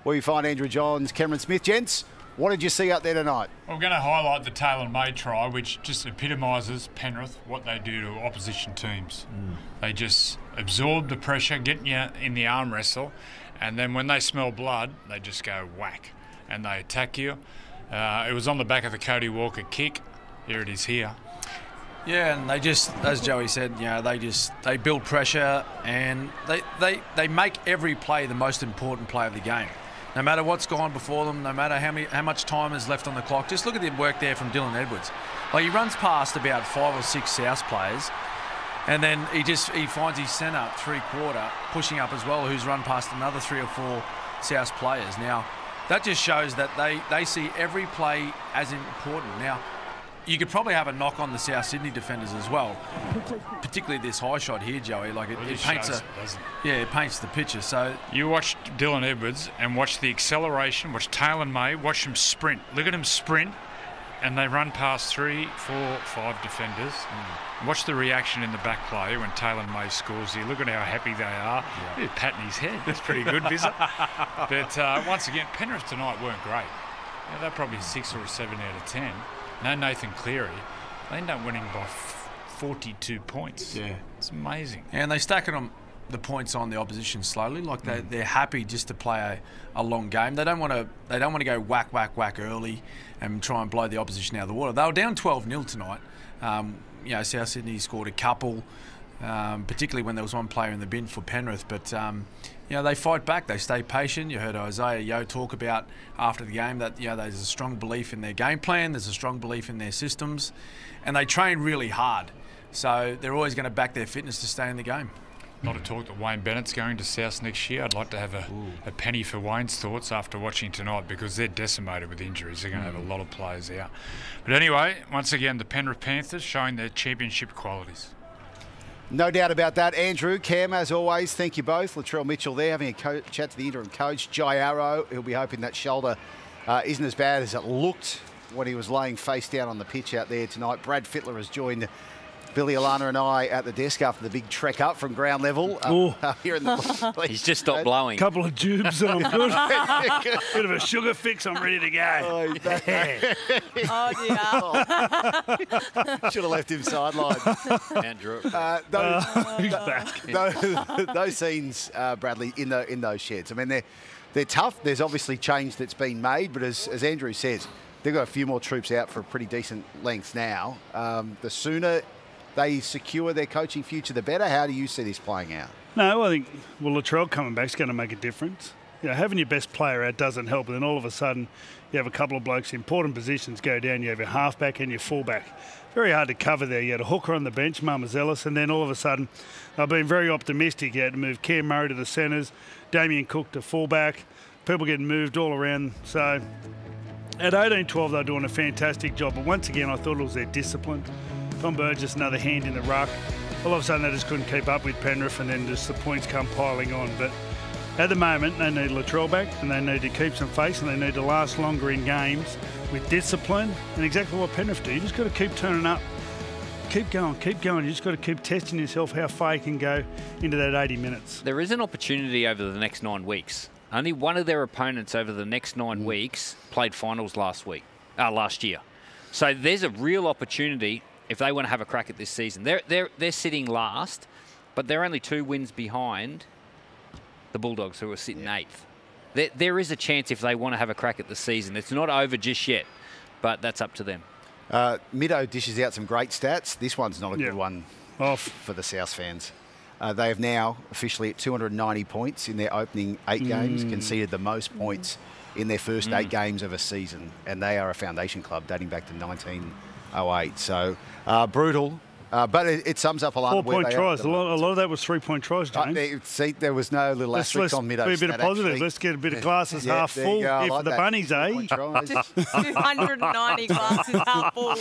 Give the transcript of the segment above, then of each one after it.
where you find Andrew Johns, Cameron Smith. Gents, what did you see out there tonight? Well, we're going to highlight the Taylor May try, which just epitomises Penrith, what they do to opposition teams. They just absorb the pressure, get you in the arm wrestle, and then when they smell blood, they just go whack, and they attack you. It was on the back of the Cody Walker kick. Here it is here. Yeah, and they just, as Joey said, you know, they build pressure, and they make every play the most important play of the game. No matter what's gone before them, no matter how much time is left on the clock. Just look at the work there from Dylan Edwards. Like, he runs past about 5 or 6 South players, and then he finds his centre three-quarter pushing up as well, who's run past another 3 or 4 South players. Now, that just shows that they see every play as important. Now, you could probably have a knock on the South Sydney defenders as well, particularly this high shot here, Joey. Like, it paints it paints the picture. So you watch Dylan Edwards and watch the acceleration, watch Taylor May, watch him sprint. Look at him sprint, and they run past 3, 4, 5 defenders. Watch the reaction in the back play when Taylor May scores here. Look at how happy they are. Yeah. He's patting his head. That's pretty good, Vizza. But once again, Penrith tonight weren't great. You know, they're probably 6 or 7 out of 10. No Nathan Cleary. They end up winning by 42 points. Yeah. It's amazing. Yeah, and they stack the points on the opposition slowly. Like, they're happy just to play a long game. They don't want to go whack, whack, whack early and try and blow the opposition out of the water. They were down 12-0 tonight. You know, South Sydney scored a couple, particularly when there was one player in the bin for Penrith. But you know, they fight back. They stay patient. You heard Isaiah Yeo talk about after the game that, you know, there's a strong belief in their game plan. There's a strong belief in their systems, and they train really hard. So they're always going to back their fitness to stay in the game. Not a talk that Wayne Bennett's going to South next year. I'd like to have a penny for Wayne's thoughts after watching tonight, because they're decimated with injuries. They're going to have a lot of players out. But anyway, once again, the Penrith Panthers showing their championship qualities. No doubt about that. Andrew, Cam, as always, thank you both. Latrell Mitchell there having a chat to the interim coach, Jai Arrow. He'll be hoping that shoulder isn't as bad as it looked when he was laying face down on the pitch out there tonight. Brad Fittler has joined Billy Alana and I at the desk after the big trek up from ground level here in the place. He's just stopped blowing. Couple of tubes and I'm good. Bit of a sugar fix, I'm ready to go. Oh, dear. Should have left him sidelined. Andrew. Those scenes, Bradley, in those sheds, I mean, they're tough. There's obviously change that's been made, but as Andrew says, they've got a few more troops out for a pretty decent length now. The sooner they secure their coaching future, the better. How do you see this playing out? No, I think, Latrell coming back is going to make a difference. You know, having your best player out doesn't help, and then all of a sudden you have a couple of blokes in important positions go down. You have your halfback and your fullback. Very hard to cover there. You had a hooker on the bench, Marmazelis, and then all of a sudden they've been very optimistic. You had to move Cam Murray to the centres, Damien Cook to fullback, people getting moved all around. So at 18-12, they're doing a fantastic job. But once again, I thought it was their discipline. Tom Burgess, another hand in the ruck. All of a sudden, they just couldn't keep up with Penrith, and then just the points come piling on. But at the moment, they need Latrell back, and they need to keep some face, and they need to last longer in games with discipline, and exactly what Penrith do. You just got to keep turning up. Keep going, keep going. You just got to keep testing yourself how far you can go into that 80 minutes. There is an opportunity over the next 9 weeks. Only one of their opponents over the next 9 weeks played finals last year. So there's a real opportunity if they want to have a crack at this season. They're sitting last, but they're only 2 wins behind the Bulldogs, who are sitting 8th. There is a chance if they want to have a crack at the season. It's not over just yet, but that's up to them. Middo dishes out some great stats. This one's not a good one for the South fans. They have now officially at 290 points in their opening 8 games, conceded the most points in their first 8 games of a season, and they are a foundation club dating back to 1908. So brutal, but it sums up a lot. 4-point tries. A lot of that was 3-point tries, James. See, there was no little asterisk on Middo. Be a bit of positive. Actually. Let's get a bit of glasses half full for the bunnies, eh? 290 glasses half full.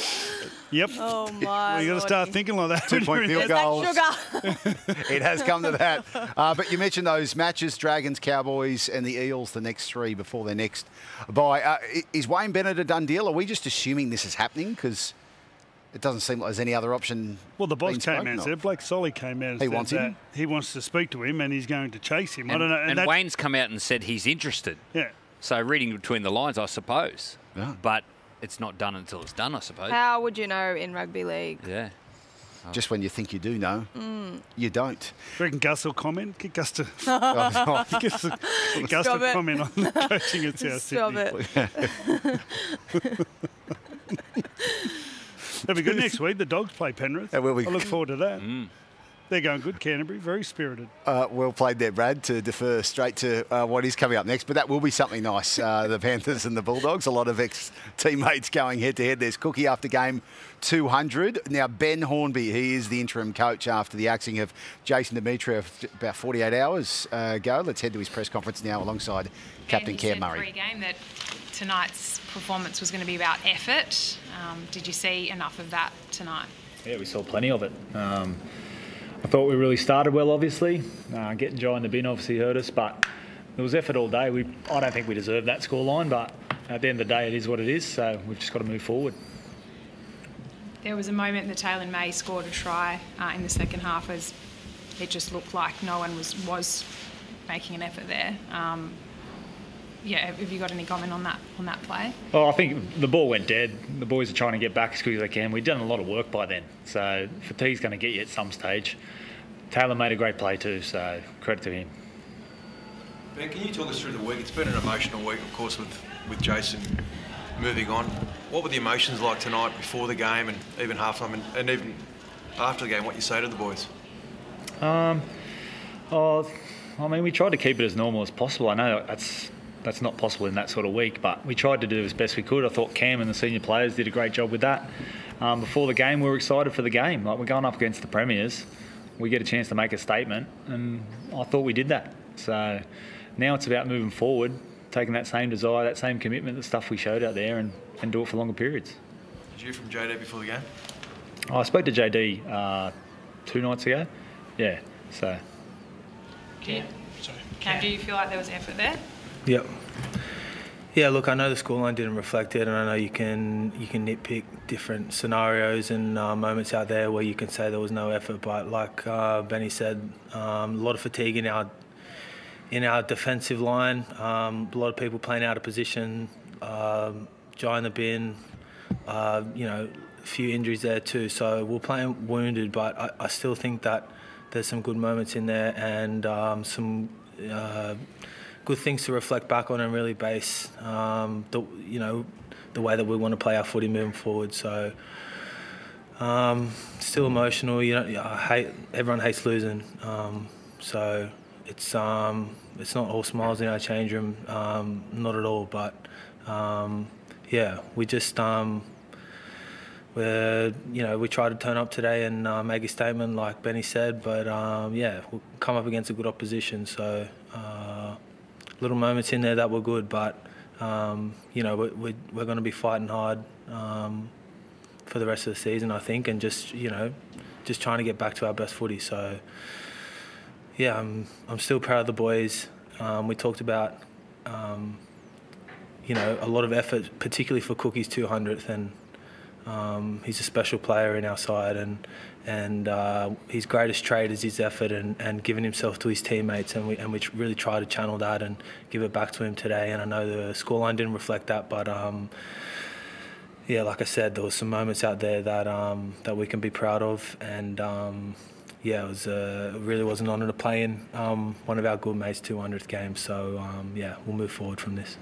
Yep. Oh, my. Well, you got to start thinking like that. 2-point field goals. Sugar. It has come to that. But you mentioned those matches, Dragons, Cowboys and the Eels, the next 3 before their next bye. Is Wayne Bennett a done deal? Are we just assuming this is happening? Because it doesn't seem like there's any other option. Well, the boss being came out spoken and of. said, Blake Solly came out and said wants that him? he wants to speak to him and he's going to chase him. I And, don't know. and Wayne's come out and said he's interested. Yeah. So reading between the lines, I suppose. Yeah. But it's not done until it's done, I suppose. How would you know in rugby league? Yeah. Just when you think you do know, you don't. Do you reckon Gus will comment? Get Gus to, Oh, Gus to Stop it. comment on the coaching at South Stop Sydney. it. That'll be good next week. The Dogs play Penrith. It will be. I look forward to that. They're going good, Canterbury. Very spirited. Well played there, Brad, to defer straight to what is coming up next. But that will be something nice. The Panthers and the Bulldogs. A lot of ex-teammates going head-to-head. There's Cookie after game 200. Now, Ben Hornby, he is the interim coach after the axing of Jason Dimitriev about 48 hours ago. Let's head to his press conference now alongside Captain Keir Murray. Pre-game that tonight's performance was going to be about effort. Did you see enough of that tonight? Yeah, we saw plenty of it. I thought we really started well, obviously. Getting Jai in the bin obviously hurt us, but there was effort all day. I don't think we deserved that scoreline, but at the end of the day, it is what it is, so we've just got to move forward. There was a moment that Taylor May scored a try in the second half as it just looked like no one was making an effort there. Have you got any comment on that play? Well, I think the ball went dead. The boys are trying to get back as quick as they can. We've done a lot of work by then, so fatigue's going to get you at some stage. Taylor made a great play too, so credit to him. Ben, can you talk us through the week? It's been an emotional week, of course, with Jason moving on. What were the emotions like tonight before the game and even halftime and even after the game, what you say to the boys? We tried to keep it as normal as possible. I know that's not possible in that sort of week, but we tried to do as best we could. I thought Cam and the senior players did a great job with that. Before the game, we were excited for the game. Like, we're going up against the Premiers. We get a chance to make a statement, and I thought we did that. So now it's about moving forward, taking that same desire, that same commitment, the stuff we showed out there, and do it for longer periods. Did you hear from JD before the game? I spoke to JD 2 nights ago. Yeah, so. Cam, do you feel like there was effort there? Yep. Yeah, look, I know the scoreline didn't reflect it, and I know you can nitpick different scenarios and moments out there where you can say there was no effort. But like Benny said, a lot of fatigue in our defensive line. A lot of people playing out of position. Jai in the bin. A few injuries there too. So we're playing wounded, but I still think that there's some good moments in there and some. Good things to reflect back on and really base the way that we want to play our footy moving forward. So still emotional. Everyone hates losing. So it's not all smiles in our change room, not at all. But we just we tried to turn up today and make a statement, like Benny said. But we'll come up against a good opposition. So. Little moments in there that were good, but we're going to be fighting hard for the rest of the season, I think, and just trying to get back to our best footy. So I'm still proud of the boys. We talked about a lot of effort, particularly for Cookie's 200th, and he's a special player in our side, and his greatest trait is his effort and giving himself to his teammates, and we really try to channel that and give it back to him today. And I know the scoreline didn't reflect that, but like I said, there was some moments out there that we can be proud of, and it really was an honour to play in one of our good mates' 200th games. So we'll move forward from this.